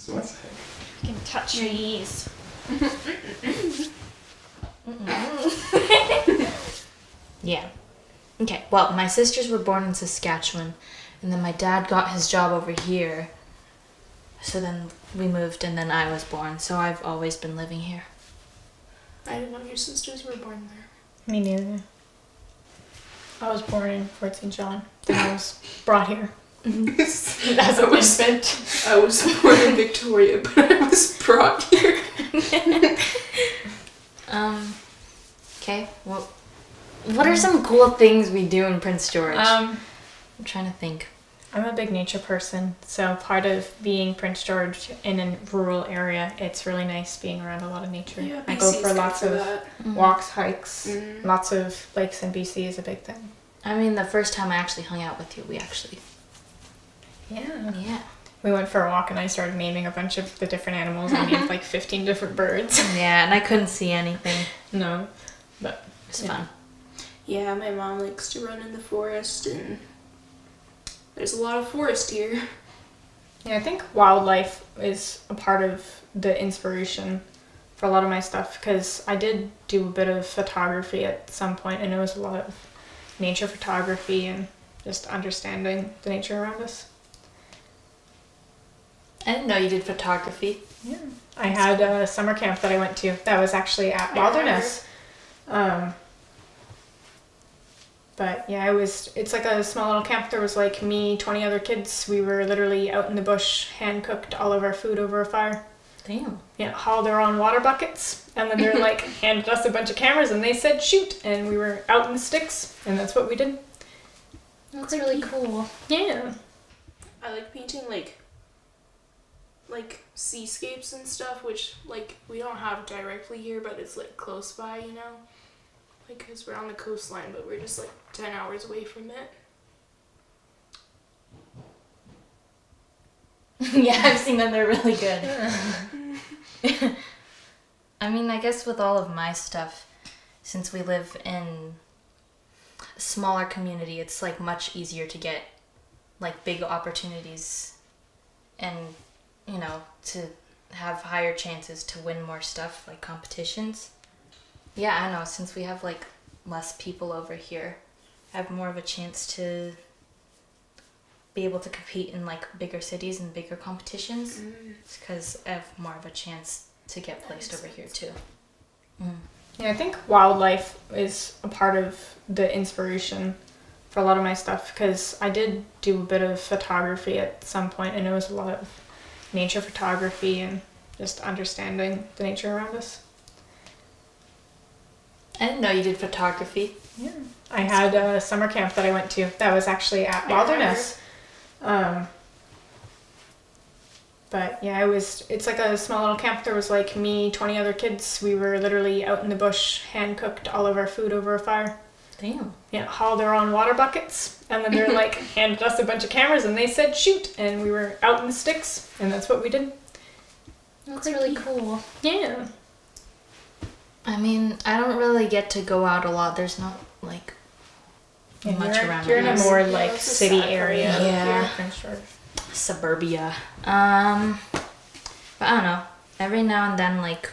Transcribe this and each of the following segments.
So what the heck? You can touch your knees. Yeah. Okay, well, my sisters were born in Saskatchewan, and then my dad got his job over here. So then we moved, and then I was born, so I've always been living here. I didn't know your sisters were born there. Me neither. I was born in Fort St. John, then I was brought here. As an infant. I was born in Victoria, but I was brought here. Okay, well, what are some cool things we do in Prince George? I'm trying to think. I'm a big nature person, so part of being Prince George in a rural area, it's really nice being around a lot of nature. Yeah, I go for lots of walks, hikes, lots of lakes in BC is a big thing. I mean, the first time I actually hung out with you, Yeah. Yeah. We went for a walk and I started naming a bunch of the different animals. I named like 15 different birds. Yeah, and I couldn't see anything. No, but It's fun. Yeah, my mom likes to run in the forest, and there's a lot of forest here. Yeah, I think wildlife is a part of the inspiration for a lot of my stuff because I did do a bit of photography at some point, and it was a lot of nature photography and just understanding the nature around us. I didn't know you did photography. Yeah. I had a summer camp that I went to that was actually at Wilderness. But yeah, it's like a small little camp. There was like me, 20 other kids. We were literally out in the bush, hand cooked all of our food over a fire. Damn. Yeah, hauled our own water buckets. And then they're like, handed us a bunch of cameras and they said shoot. And we were out in the sticks and that's what we did. That's really cool. Yeah. I like painting like seascapes and stuff, which like we don't have directly here, but it's like close by, you know? Like, because we're on the coastline, but we're just like 10 hours away from it. Yeah, I've seen them. They're really good. I mean, I guess with all of my stuff, since we live in a smaller community, it's like much easier to get like big opportunities and, you know, to have higher chances to win more stuff, like competitions. Yeah, I know, since we have like less people over here, I have more of a chance to be able to compete in like bigger cities and bigger competitions because I have more of a chance to get placed over here too. Yeah, I think wildlife is a part of the inspiration for a lot of my stuff because I did do a bit of photography at some point, and it was a lot of nature photography and just understanding the nature around us. I didn't know you did photography. Yeah. I had a summer camp that I went to that was actually at Wilderness. But yeah, it's like a small little camp. There was like me, 20 other kids. We were literally out in the bush, hand cooked all of our food over a fire. Damn. Yeah, hauled our own water buckets. And then they're like, handed us a bunch of cameras and they said shoot. And we were out in the sticks and that's what we did. That's really cool. Yeah. I mean, I don't really get to go out a lot. There's not like much around. You're in a more like that's a city sad area. part. Yeah. Here, Prince George. Suburbia. But I don't know. Every now and then, like,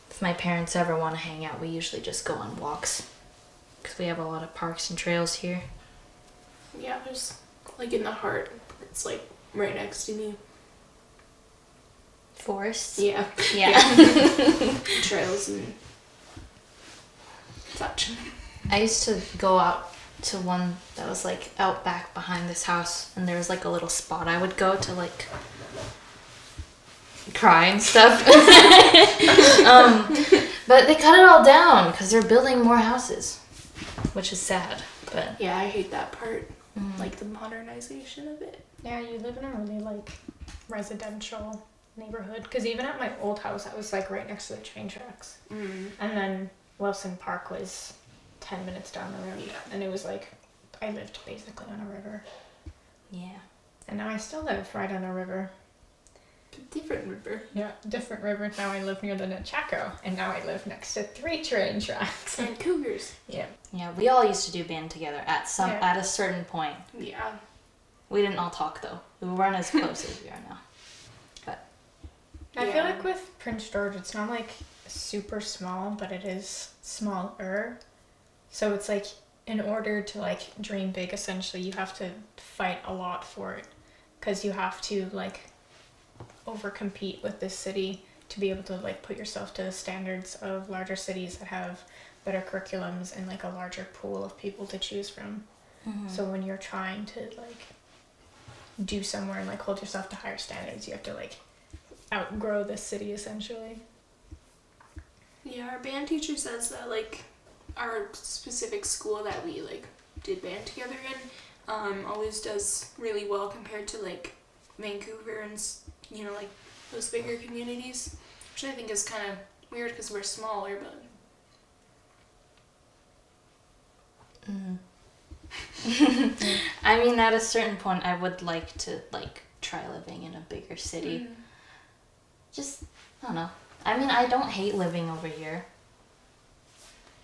if my parents ever want to hang out, we usually just go on walks. Because we have a lot of parks and trails here. Yeah, there's like in the heart. It's like right next to me. Forests? Yeah. Yeah. Trails and such. I used to go out to one that was like out back behind this house, and there was like a little spot I would go to like cry and stuff. But they cut it all down because they're building more houses, which is sad. But Yeah, I hate that part. Like the modernization of it. Yeah, you live in a really like residential neighborhood because even at my old house I was like right next to the train tracks. And then Wilson Park was 10 minutes down the road. Yeah. And it was like I lived basically on a river. yeah. And now I still live right on a river. Different river. Yeah, different river. Now I live near the Nechako, and now I live next to 3 train tracks. And cougars. Yeah. Yeah, we all used to do band together at a certain point. Yeah. We didn't all talk though. We weren't as close as we are now. But I feel like with Prince George, it's not like super small, but it is smaller. So it's like, in order to like dream big, essentially, you have to fight a lot for it, because you have to like overcompete with this city to be able to like put yourself to the standards of larger cities that have better curriculums and like a larger pool of people to choose from. So when you're trying to like do somewhere and like hold yourself to higher standards, you have to like outgrow this city essentially. Yeah, our band teacher says that like our specific school that we like did band together in always does really well compared to like Vancouver and like those bigger communities, which I think is kind of weird because we're smaller, but I mean, at a certain point, I would like to like try living in a bigger city. Just, I don't know. I mean, I don't hate living over here.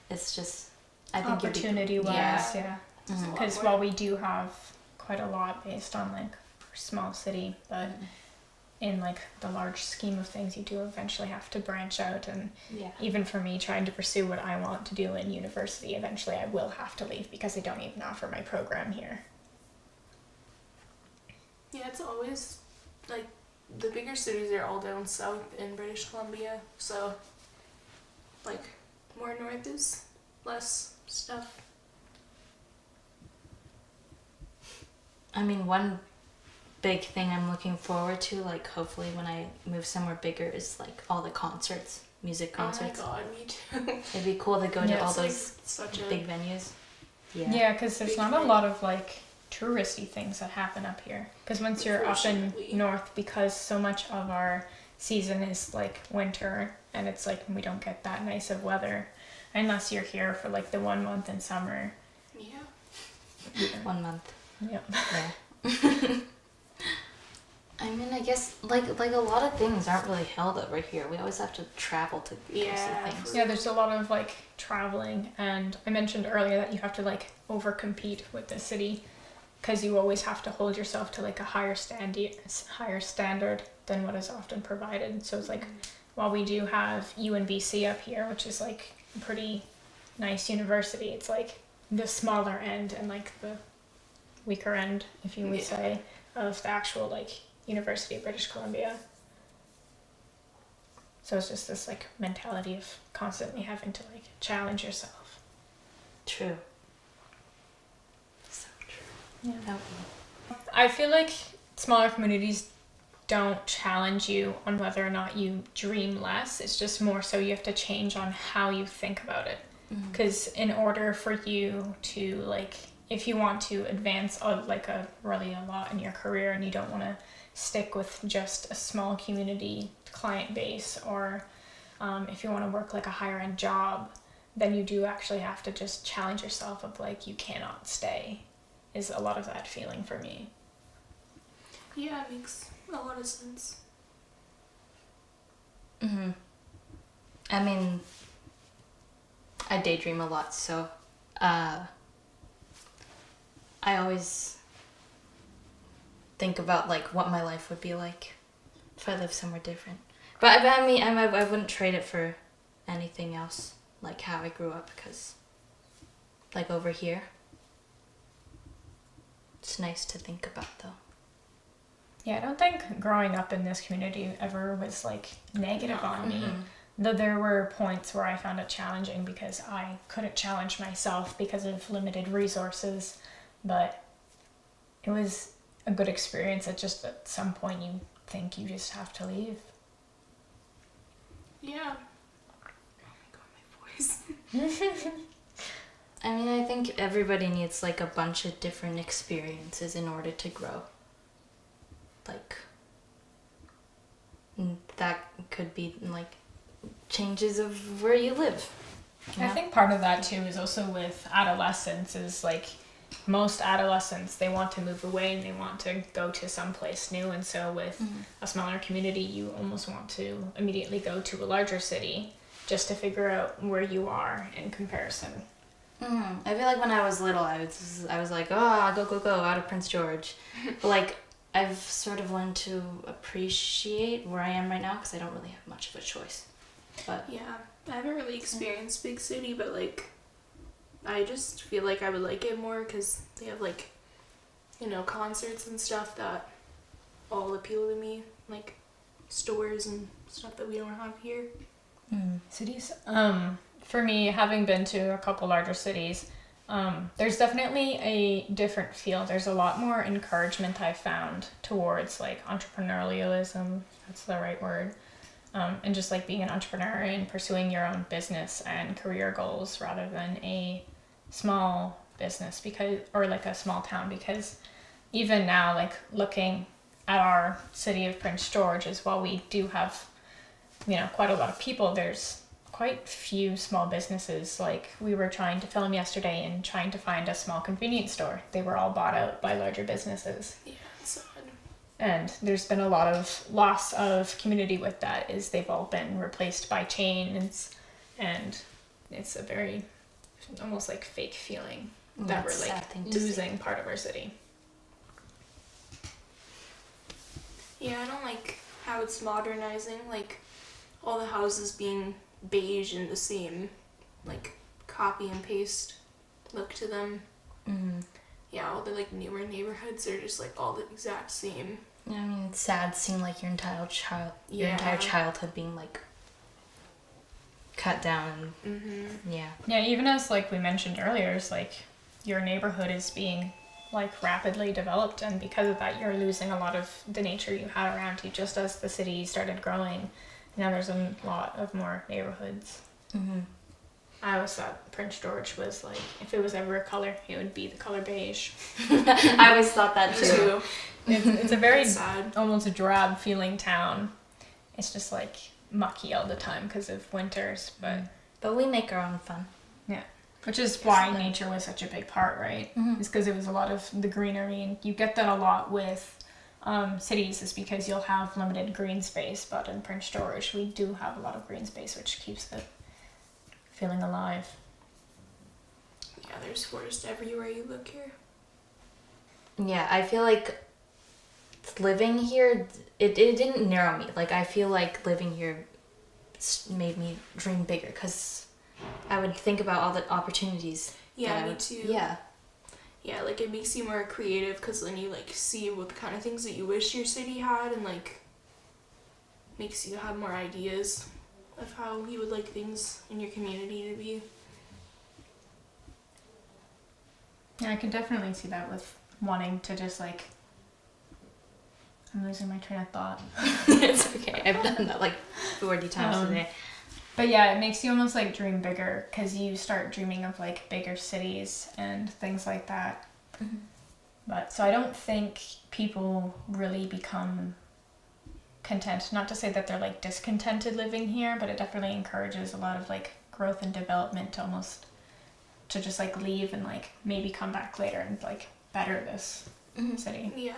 It's just, I think opportunity-wise, yeah. Because while we do have quite a lot based on like our small city, but in like the large scheme of things, you do eventually have to branch out. And even for me, trying to pursue what I want to do in university, eventually I will have to leave because they don't even offer my program here. Yeah, it's always like the bigger cities are all down south in British Columbia, so like more north is less stuff. I mean, one big thing I'm looking forward to, like hopefully when I move somewhere bigger, is like all the concerts, music concerts. Oh my god, me too. It'd be cool to go to all those like such a big venues. Yeah, because there's not a lot of like touristy things that happen up here. Because once you're up in north, because so much of our season is like winter, and it's like we don't get that nice of weather unless you're here for like the 1 month in summer. Yeah. 1 month. Yep. Yeah. I mean, I guess like a lot of things aren't really held over here. We always have to travel to go see things. Yeah, there's a lot of like traveling, and I mentioned earlier that you have to like overcompete with the city, because you always have to hold yourself to like a higher standard than what is often provided. So it's like, while we do have UNBC up here, which is like a pretty nice university, it's like the smaller end and like the weaker end, if you would say, of the actual like University of British Columbia. So it's just this like mentality of constantly having to like challenge yourself. True. So true. Yeah. I feel like smaller communities don't challenge you on whether or not you dream less. It's just more so you have to change on how you think about it. Because in order for you to like, if you want to advance like a lot in your career, and you don't want to stick with just a small community client base, or if you want to work like a higher end job, then you do actually have to just challenge yourself of like, you cannot stay, is a lot of that feeling for me. Yeah, it makes a lot of sense. I mean, I daydream a lot, so I always think about like what my life would be like if I lived somewhere different. But I mean, I wouldn't trade it for anything else, like how I grew up, because like over here, it's nice to think about though. Yeah, I don't think growing up in this community ever was like negative on me. Though there were points where I found it challenging because I couldn't challenge myself because of limited resources, but it was a good experience. At just at some point you think you just have to leave. Yeah. Oh my god, my voice. I mean, I think everybody needs like a bunch of different experiences in order to grow. Like, that could be like changes of where you live. Yeah. I think part of that too is also with adolescence, is like most adolescents, they want to move away and they want to go to someplace new, and so with a smaller community, you almost want to immediately go to a larger city just to figure out where you are in comparison. I feel like when I was little, I was like, oh, go out of Prince George. But like I've sort of learned to appreciate where I am right now because I don't really have much of a choice. But yeah, I haven't really experienced big city, but like I just feel like I would like it more because they have like, you know, concerts and stuff that all appeal to me, like stores and stuff that we don't have here. Cities. For me, having been to a couple larger cities, there's definitely a different feel. There's a lot more encouragement I've found towards like entrepreneurialism, if that's the right word, and just like being an entrepreneur and pursuing your own business and career goals rather than a small business or like a small town, because even now, like looking at our city of Prince George, as while we do have, you know, quite a lot of people, there's quite few small businesses. Like we were trying to film yesterday and trying to find a small convenience store. They were all bought out by larger businesses. Yeah, it's sad. And there's been a lot of loss of community with that, is they've all been replaced by chains, and it's a very almost like fake feeling that we're like losing part of our city. Yeah, I don't like how it's modernizing, like all the houses being beige and the same, like copy and paste look to them. Yeah, all the like newer neighborhoods are just like all the exact same. Yeah, I mean, it's sad seeing like your entire childhood being like cut down. Yeah, even as like we mentioned earlier, it's like your neighborhood is being like rapidly developed, and because of that you're losing a lot of the nature you had around you just as the city started growing. Now there's a lot of more neighborhoods. I always thought Prince George was like, if it was ever a color, it would be the color beige. I always thought that too. It's a very sad, almost drab feeling town. It's just like mucky all the time because of winters, but we make our own fun. Yeah, which is why nature was such a big part, right? It's because it was a lot of the greenery, and you get that a lot with cities, is because you'll have limited green space, but in Prince George we do have a lot of green space, which keeps it feeling alive. Yeah, there's forest everywhere you look here. Yeah, I feel like living here, it didn't narrow me. Like, I feel like living here made me dream bigger, because I would think about all the opportunities. Yeah, me too. Yeah. Yeah, like it makes you more creative, because then you like see what the kind of things that you wish your city had, and like makes you have more ideas of how you would like things in your community to be. Yeah, I can definitely see that with wanting to just like, I'm losing my train of thought. It's okay. I've done that like 40 times today. But yeah, it makes you almost like dream bigger, because you start dreaming of like bigger cities and things like that. But so I don't think people really become content. Not to say that they're like discontented living here, but it definitely encourages a lot of like growth and development to almost to just like leave and like maybe come back later and like better this city. Yeah.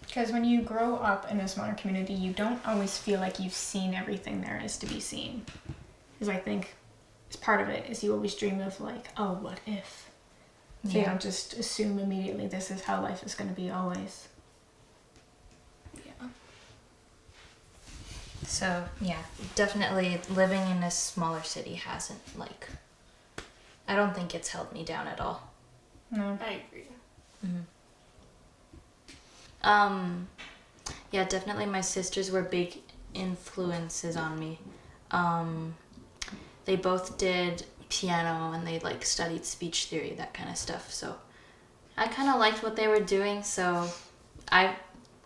Because when you grow up in a smaller community, you don't always feel like you've seen everything there is to be seen. Because I think as part of it is you always dream of like, oh, what if? So you don't just assume immediately this is how life is going to be always. Yeah. So, yeah, definitely living in a smaller city hasn't, like, I don't think it's held me down at all. No. I agree. Yeah, definitely my sisters were big influences on me. They both did piano, and they like studied speech theory, that kind of stuff. So I kind of liked what they were doing. So I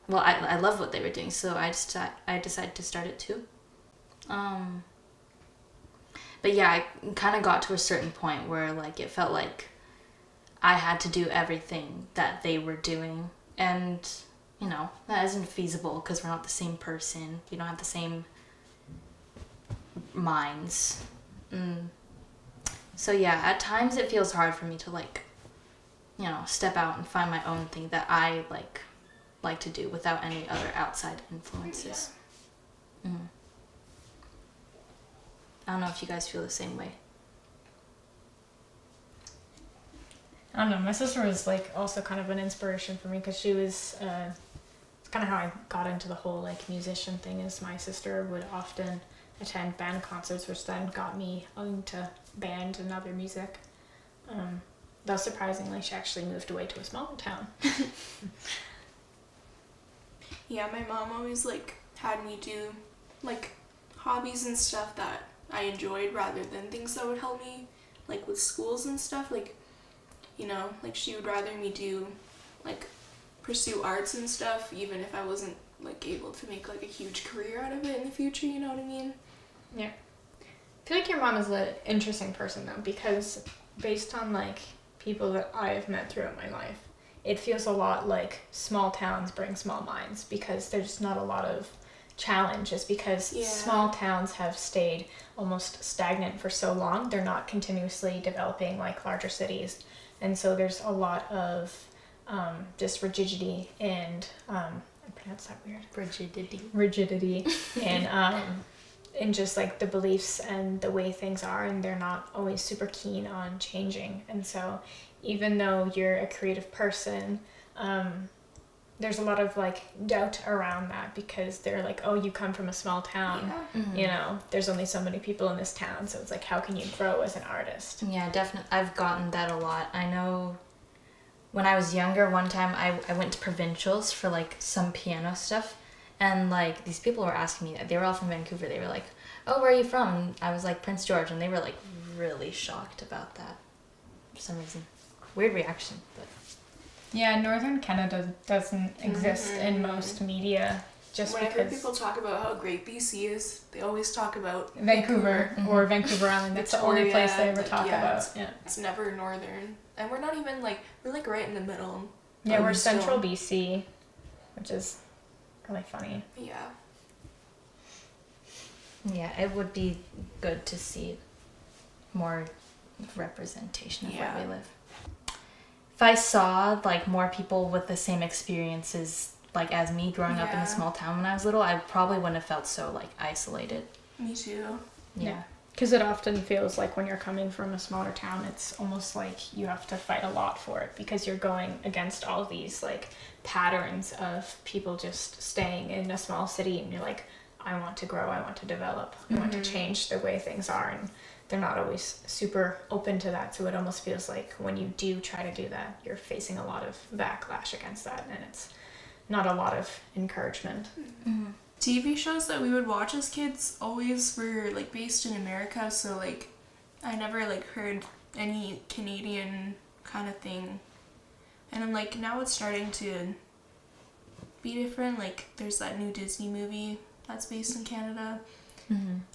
love what they were doing. So I decided to start it too. But yeah, I kind of got to a certain point where like it felt like I had to do everything that they were doing, and you know, that isn't feasible because we're not the same person. We don't have the same minds. So yeah, at times it feels hard for me to like, you know, step out and find my own thing that I like to do without any other outside influences. I don't know if you guys feel the same way. I don't know, my sister was like also kind of an inspiration for me, because she was it's kind of how I got into the whole like musician thing. Is my sister would often attend band concerts, which then got me into band and other music. Though surprisingly, she actually moved away to a smaller town. Yeah, my mom always like had me do like hobbies and stuff that I enjoyed rather than things that would help me like with schools and stuff. Like, you know, like she would rather me do like pursue arts and stuff even if I wasn't like able to make like a huge career out of it in the future, you know what I mean? Yeah. I feel like your mom is an interesting person though, because based on like people that I've met throughout my life, it feels a lot like small towns bring small minds, because there's not a lot of challenges, because small towns have stayed almost stagnant for so long. They're not continuously developing like larger cities, and so there's a lot of just rigidity and I pronounced that weird, rigidity and just like the beliefs and the way things are, and they're not always super keen on changing. And so even though you're a creative person, there's a lot of like doubt around that, because they're like, oh, you come from a small town, you know, there's only so many people in this town, so it's like, how can you grow as an artist? Yeah, definitely. I've gotten that a lot. I know when I was younger, one time I went to provincials for like some piano stuff, and like these people were asking me, they were all from Vancouver, they were like, oh, where are you from? And I was like, Prince George, and they were like really shocked about that for some reason. Weird reaction, but yeah, Northern Canada doesn't exist in most media, just whenever because people talk about how great BC is, they always talk about Vancouver or Vancouver Island. That's Victoria, the only place they ever talk about. It's, it's never northern, and we're not even like, we're like right in the middle. Yeah, we're central BC, which is really funny. Yeah. Yeah, it would be good to see more representation of where we live. If I saw like more people with the same experiences like as me growing up in a small town when I was little, I probably wouldn't have felt so like isolated. Me too. Yeah. Because it often feels like when you're coming from a smaller town, it's almost like you have to fight a lot for it, because you're going against all of these like patterns of people just staying in a small city, and you're like, I want to grow, I want to develop, I want to change the way things are, and they're not always super open to that. So it almost feels like when you do try to do that, you're facing a lot of backlash against that, and it's not a lot of encouragement. TV shows that we would watch as kids always were like based in America, so like I never like heard any Canadian kind of thing. And I'm like, now it's starting to be different. Like there's that new Disney movie that's based in Canada.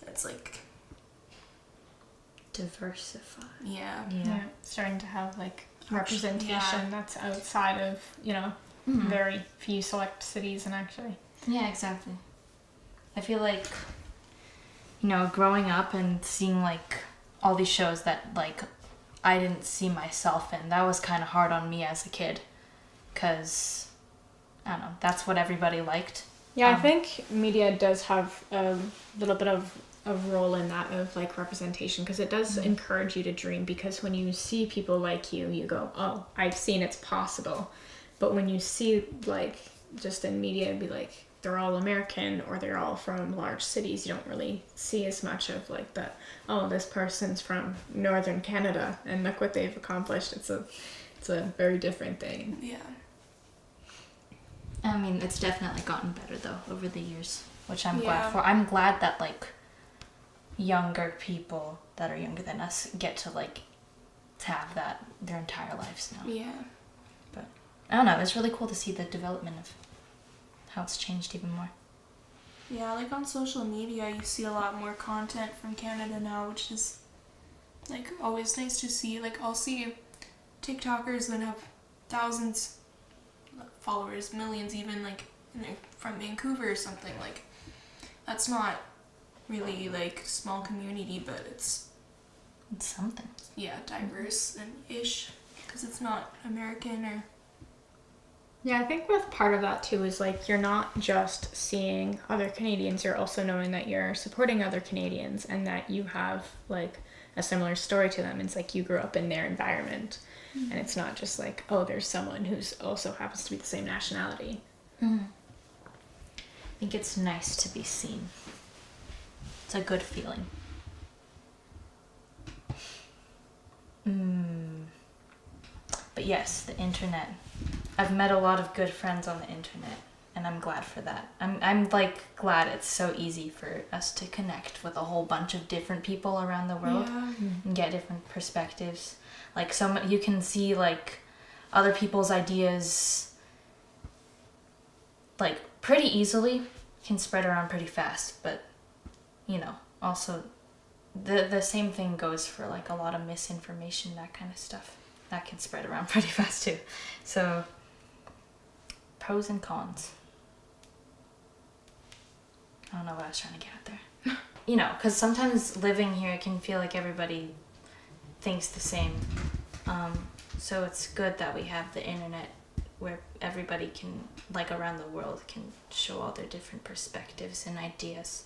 It's like diversify. Yeah. Starting to have like representation that's outside of, you know, very few select cities. And actually Yeah, exactly. I feel like, you know, growing up and seeing like all these shows that like I didn't see myself in, that was kind of hard on me as a kid, because I don't know, that's what everybody liked. Yeah, I think media does have a little bit of a role in that, of like representation, because it does encourage you to dream, because when you see people like you go, oh, I've seen it's possible. But when you see like just in media, it'd be like they're all American or they're all from large cities, you don't really see as much of like the, oh, this person's from Northern Canada and look what they've accomplished. It's a very different thing. Yeah. I mean, it's definitely gotten better though over the years, which I'm glad for. I'm glad that like younger people that are younger than us get to like to have that their entire lives now. Yeah. But I don't know, it's really cool to see the development of how it's changed even more. Yeah, like on social media you see a lot more content from Canada now, which is like always nice to see. Like I'll see TikTokers that have thousands of followers, millions even, like from Vancouver or something. Like that's not really like small community, but it's something. Yeah, diverse and ish, because it's not American or. Yeah, I think with part of that too is like you're not just seeing other Canadians, you're also knowing that you're supporting other Canadians and that you have like a similar story to them. It's like you grew up in their environment, and it's not just like, oh, there's someone who's also happens to be the same nationality. think it's nice to be seen. It's a good feeling. But yes, the internet. I've met a lot of good friends on the internet, and I'm glad for that. I'm like glad it's so easy for us to connect with a whole bunch of different people around the world and get different perspectives. Like you can see like other people's ideas like pretty easily, can spread around pretty fast, but you know, also the same thing goes for like a lot of misinformation, that kind of stuff. That can spread around pretty fast too. So pros and cons. I don't know what I was trying to get at there. You know, because sometimes living here can feel like everybody thinks the same. So it's good that we have the internet where everybody can, like around the world, can show all their different perspectives and ideas.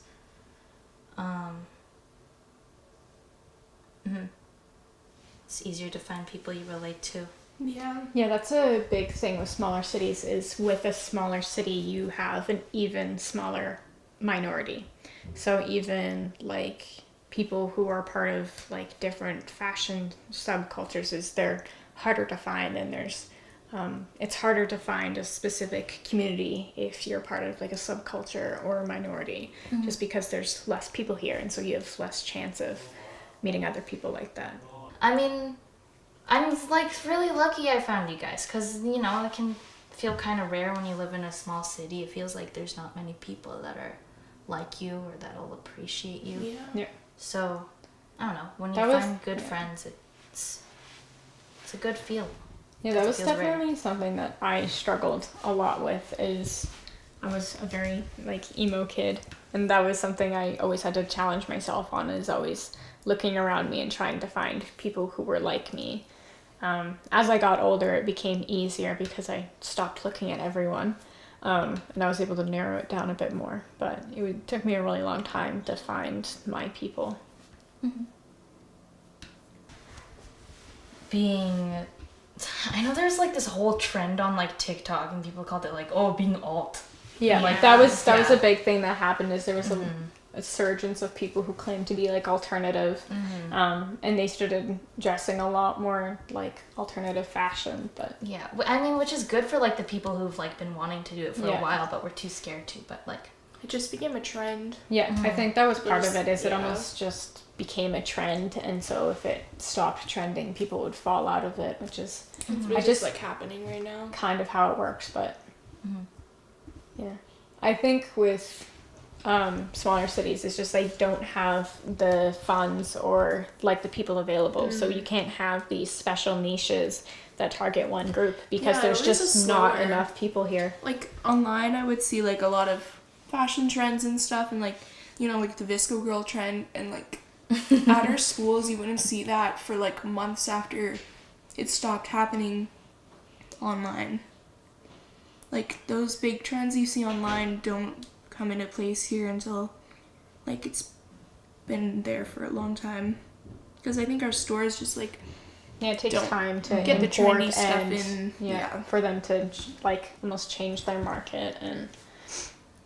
It's easier to find people you relate to. Yeah, that's a big thing with smaller cities, is with a smaller city you have an even smaller minority. So even like people who are part of like different fashion subcultures, they're harder to find, and there's it's harder to find a specific community if you're part of like a subculture or a minority, just because there's less people here, and so you have less chance of meeting other people like that. I mean, I'm like really lucky I found you guys, because you know, it can feel kind of rare when you live in a small city. It feels like there's not many people that are like you or that'll appreciate you. Yeah. So I don't know, when you find good friends, it's a good feeling. Yeah, that was definitely something that I struggled a lot with. Is I was a very like emo kid, and that was something I always had to challenge myself on, is always looking around me and trying to find people who were like me. As I got older, it became easier because I stopped looking at everyone, and I was able to narrow it down a bit more, but took me a really long time to find my people. I know there's like this whole trend on like TikTok, and people called it like, oh, being alt. Yeah, like that was a big thing that happened, is there was a surgence of people who claimed to be like alternative, and they started dressing a lot more like alternative fashion. But yeah, I mean, which is good for like the people who've like been wanting to do it for a while, but were too scared to. But like, it just became a trend. Yeah, I think that was part of it. Is it almost just became a trend, and so if it stopped trending, people would fall out of it, which is I just like happening right now. Kind of how it works, but yeah, I think with smaller cities, it's just they don't have the funds or like the people available, so you can't have these special niches that target one group, because there's just not enough people here. Like online, I would see like a lot of fashion trends and stuff, and like, you know, like the Visco girl trend, and like at our schools you wouldn't see that for like months after it stopped happening online. Like those big trends you see online don't come into place here until like it's been there for a long time, because I think our stores just like it takes time to get the trendy stuff in, for them to like almost change their market and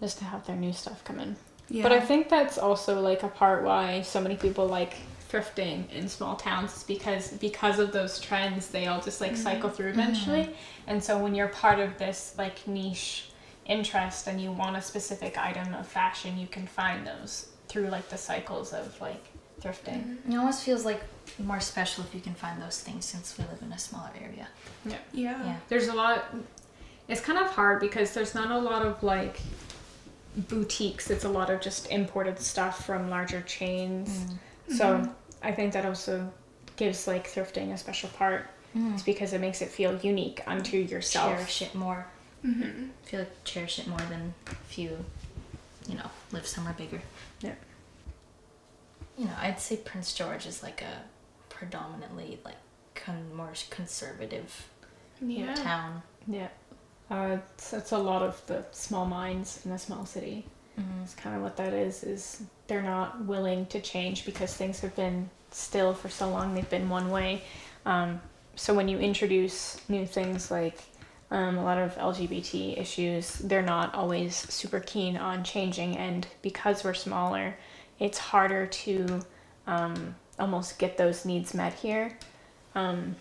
just to have their new stuff come in. But I think that's also like a part why so many people like thrifting in small towns, is because of those trends, they all just like cycle through eventually. And so when you're part of this like niche interest and you want a specific item of fashion, you can find those through like the cycles of like thrifting. It almost feels like more special if you can find those things, since we live in a smaller area. Yeah. There's a lot. It's kind of hard because there's not a lot of like boutiques. It's a lot of just imported stuff from larger chains. So I think that also gives like thrifting a special part. It's because it makes it feel unique unto yourself. Cherish it more. Feel like cherish it more than if you live somewhere bigger. Yeah. You know, I'd say Prince George is like a predominantly like more conservative town. Yeah. It's a lot of the small minds in a small city. It's kind of what that is they're not willing to change because things have been still for so long. They've been one way. So when you introduce new things like a lot of LGBT issues, they're not always super keen on changing, and because we're smaller, it's harder to almost get those needs met here. And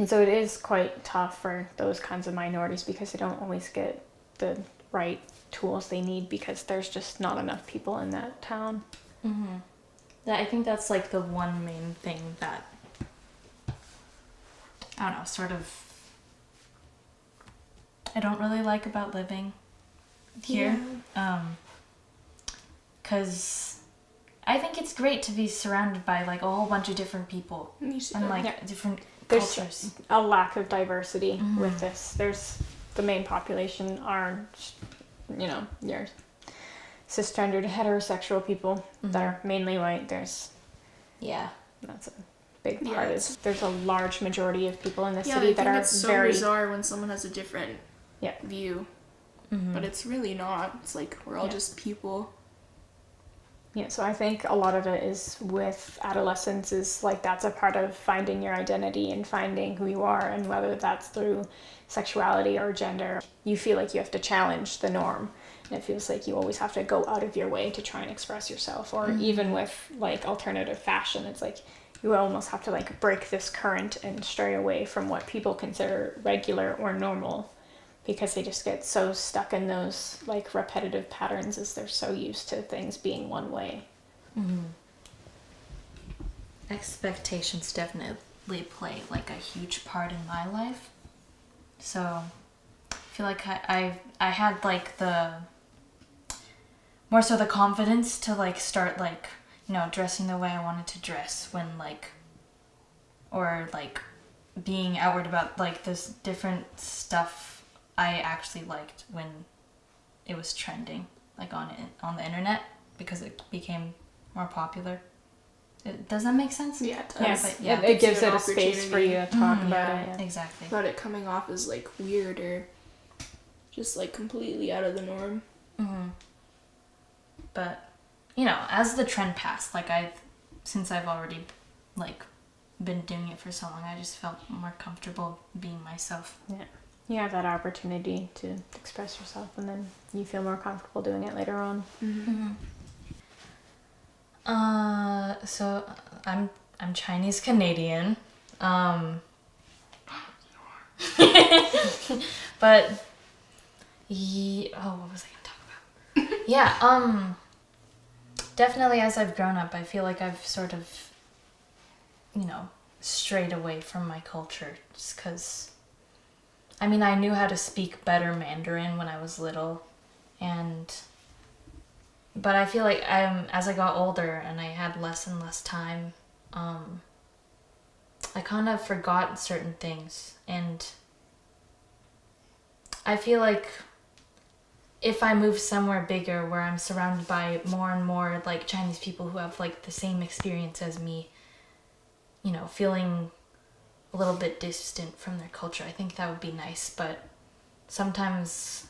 so it is quite tough for those kinds of minorities because they don't always get the right tools they need because there's just not enough people in that town. Mm-hmm. I think that's like the one main thing that, I don't know, sort of, I don't really like about living here. Because I think it's great to be surrounded by like a whole bunch of different people and like different cultures. There's a lack of diversity with this. There's the main population are, your cisgendered heterosexual people that are mainly white. That's a big part. There's a large majority of people in the city that are it's so bizarre when someone has a different view, but it's really not. It's like we're all just people. Yeah, so I think a lot of it is with adolescence is like that's a part of finding your identity and finding who you are, and whether that's through sexuality or gender, you feel like you have to challenge the norm. And it feels like you always have to go out of your way to try and express yourself. Or even with like alternative fashion, it's like you almost have to like break this current and stray away from what people consider regular or normal, because they just get so stuck in those like repetitive patterns as they're so used to things being one way. Expectations definitely play like a huge part in my life. So I feel like I had like the more so the confidence to like start like, dressing the way I wanted to dress when like, or like being outward about like this different stuff I actually liked when it was trending like on the internet, because it became more popular. Does that make sense? Yeah, it does. It gives it a space for you to talk about it. Yeah. Exactly. Without it coming off as like weird or just like completely out of the norm. But as the trend passed, like since I've already like been doing it for so long, I just felt more comfortable being myself. Yeah. You have that opportunity to express yourself, and then you feel more comfortable doing it later on. So I'm Chinese Canadian. But what was I gonna talk about? Definitely as I've grown up, I feel like I've sort of, strayed away from my culture, just because, I knew how to speak better Mandarin when I was little, but I feel like as I got older and I had less and less time, I kind of forgot certain things, and I feel like if I move somewhere bigger where I'm surrounded by more and more like Chinese people who have like the same experience as me, feeling a little bit distant from their culture, I think that would be nice. But sometimes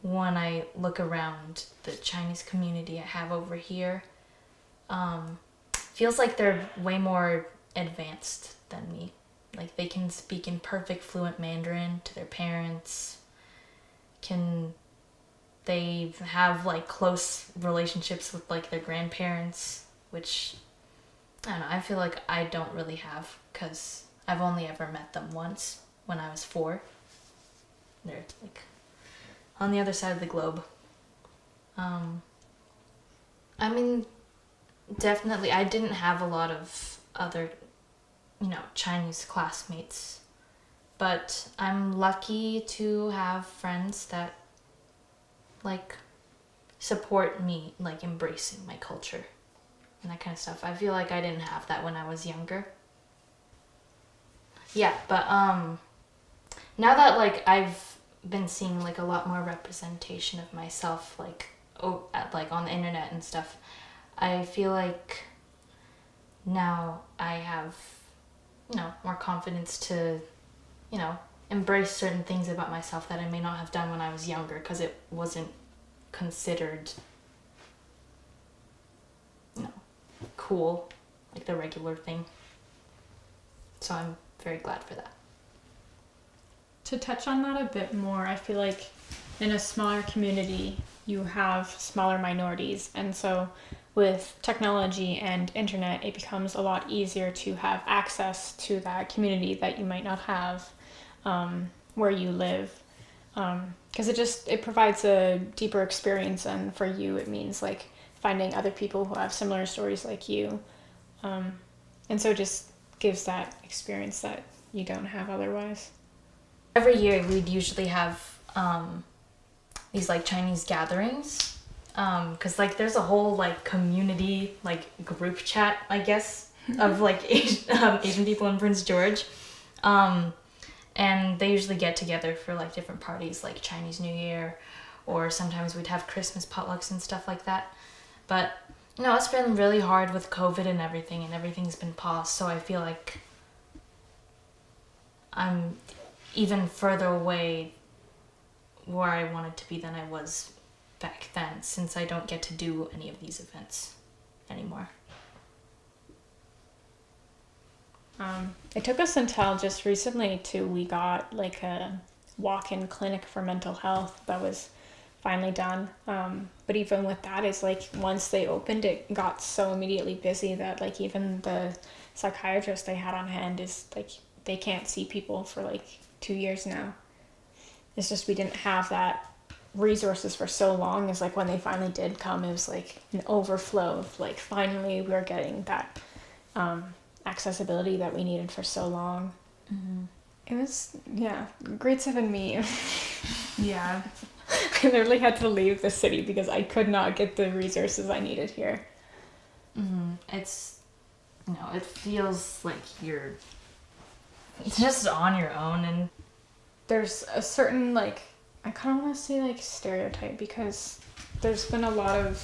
when I look around the Chinese community I have over here, feels like they're way more advanced than me. Like they can speak in perfect fluent Mandarin to their parents. They have like close relationships with like their grandparents, which I don't know, I feel like I don't really have, because I've only ever met them once when I was 4. They're like on the other side of the globe. Definitely I didn't have a lot of other, Chinese classmates, but I'm lucky to have friends that like support me like embracing my culture and that kind of stuff. I feel like I didn't have that when I was younger. But now that like I've been seeing like a lot more representation of myself like on the internet and stuff, I feel like now I have more confidence to embrace certain things about myself that I may not have done when I was younger, because it wasn't considered cool, like the regular thing. So I'm very glad for that. To touch on that a bit more, I feel like in a smaller community, you have smaller minorities. And so with technology and internet, it becomes a lot easier to have access to that community that you might not have where you live. Because it provides a deeper experience, and for you it means like finding other people who have similar stories like you. And so it just gives that experience that you don't have otherwise. Every year we'd usually have these like Chinese gatherings, because like there's a whole like community like group chat, I guess, of like Asian people in Prince George, and they usually get together for like different parties like Chinese New Year, or sometimes we'd have Christmas potlucks and stuff like that. But it's been really hard with COVID and everything's been paused, so I feel like I'm even further away where I wanted to be than I was back then, since I don't get to do any of these events anymore. It took us until just recently we got like a walk-in clinic for mental health that was finally done. But even with that, it's like once they opened, it got so immediately busy that like even the psychiatrist they had on hand is like they can't see people for like 2 years now. It's just we didn't have that resources for so long. It's like when they finally did come, it was like an overflow of like finally we're getting that accessibility that we needed for so long. Mm-hmm. It was grade 7 me. Yeah. I literally had to leave the city because I could not get the resources I needed here. Mm-hmm. It feels like you're just on your own, and there's a certain like I kind of want to say like stereotype, because there's been a lot of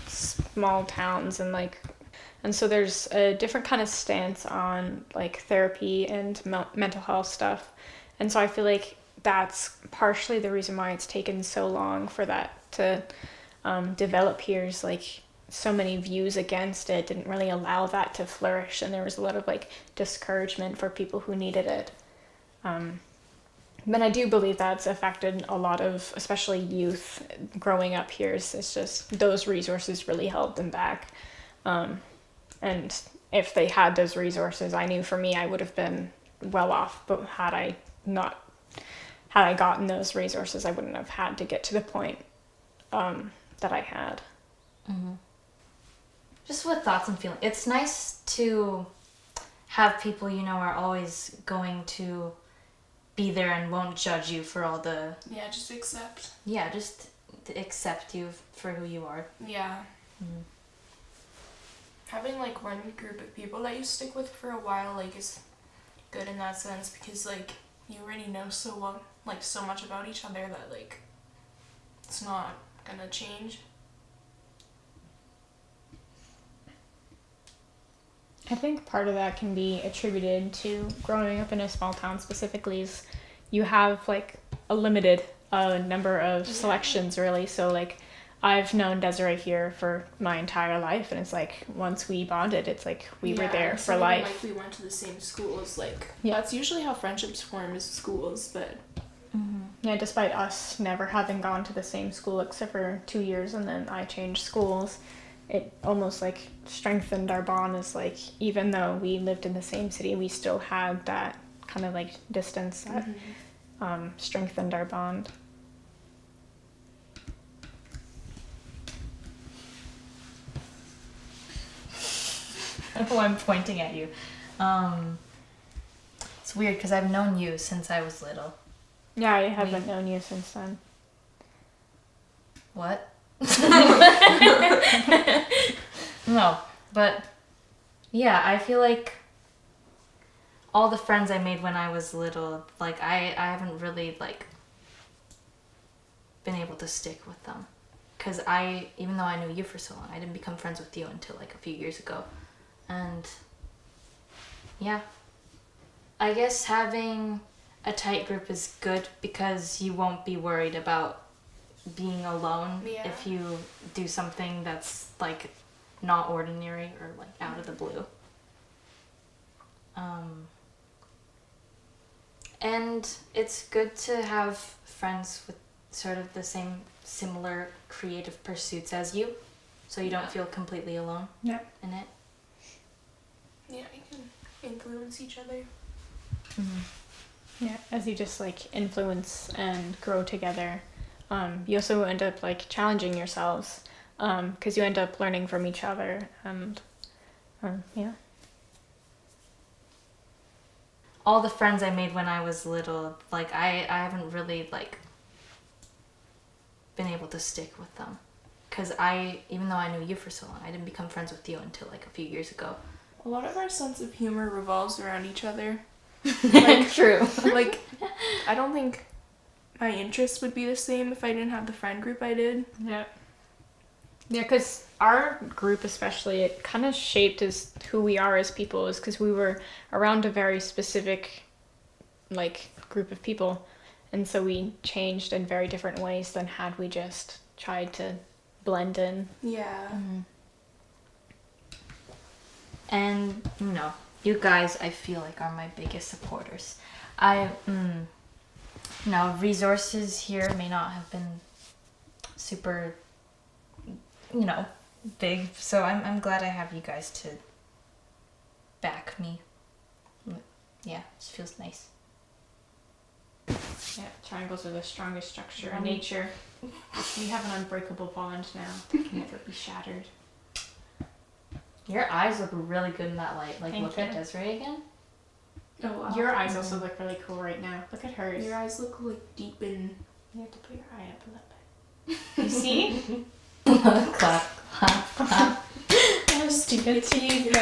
small towns and so there's a different kind of stance on like therapy and mental health stuff, and so I feel like that's partially the reason why it's taken so long for that to develop here. Is like so many views against it didn't really allow that to flourish, and there was a lot of like discouragement for people who needed it. But I do believe that's affected a lot of, especially youth growing up here. It's just those resources really held them back. And if they had those resources, I knew for me I would have been well off. But had I gotten those resources, I wouldn't have had to get to the point that I had. Mm-hmm. Just with thoughts and feelings, it's nice to have people are always going to be there and won't judge you for all the... Yeah, just accept. Yeah, just accept you for who you are. Yeah. Mm-hmm. Having like one group of people that you stick with for a while like is good in that sense, because like you already know so much about each other that like it's not gonna change. I think part of that can be attributed to growing up in a small town specifically. Is you have like a limited number of selections, really. So like I've known Desiree here for my entire life, and it's like once we bonded, it's like we were there for life. Like we went to the same schools. Like that's usually how friendships form, is schools. But yeah, despite us never having gone to the same school except for 2 years, and then I changed schools, it almost like strengthened our bond. Is like even though we lived in the same city, we still had that kind of like distance that strengthened our bond. Oh, I'm pointing at you. It's weird because I've known you since I was little. Yeah, I haven't known you since then. What? No, but yeah, I feel like all the friends I made when I was little, like I haven't really like been able to stick with them, because even though I knew you for so long, I didn't become friends with you until like a few years ago. And yeah, I guess having a tight group is good because you won't be worried about being alone if you do something that's like not ordinary or like out of the blue. And it's good to have friends with sort of the same similar creative pursuits as you, so you don't feel completely alone in it. Yeah, we can influence each other. Yeah, as you just like influence and grow together, you also end up like challenging yourselves, because you end up learning from each other, and yeah. All the friends I made when I was little, like I haven't really like been able to stick with them, because even though I knew you for so long, I didn't become friends with you until like a few years ago. A lot of our sense of humor revolves around each other. Like, true. Like, I don't think my interests would be the same if I didn't have the friend group I did. Yeah, because our group especially, it kind of shaped as who we are as people, is because we were around a very specific like group of people, and so we changed in very different ways than had we just tried to blend in. Yeah. And you guys, I feel like, are my biggest supporters. Resources here may not have been super big, so I'm glad I have you guys to back me. Yeah, it just feels nice. Yeah, triangles are the strongest structure in nature. We have an unbreakable bond now that can never be shattered. Your eyes look really good in that light. Like, Thank look you. at Desiree again. Oh, wow. Your eyes also look really cool right now. Look at hers. Your eyes look like deep in. You have to put your eye up a little bit. You see? Clap, clap, clap. Stupid teeth.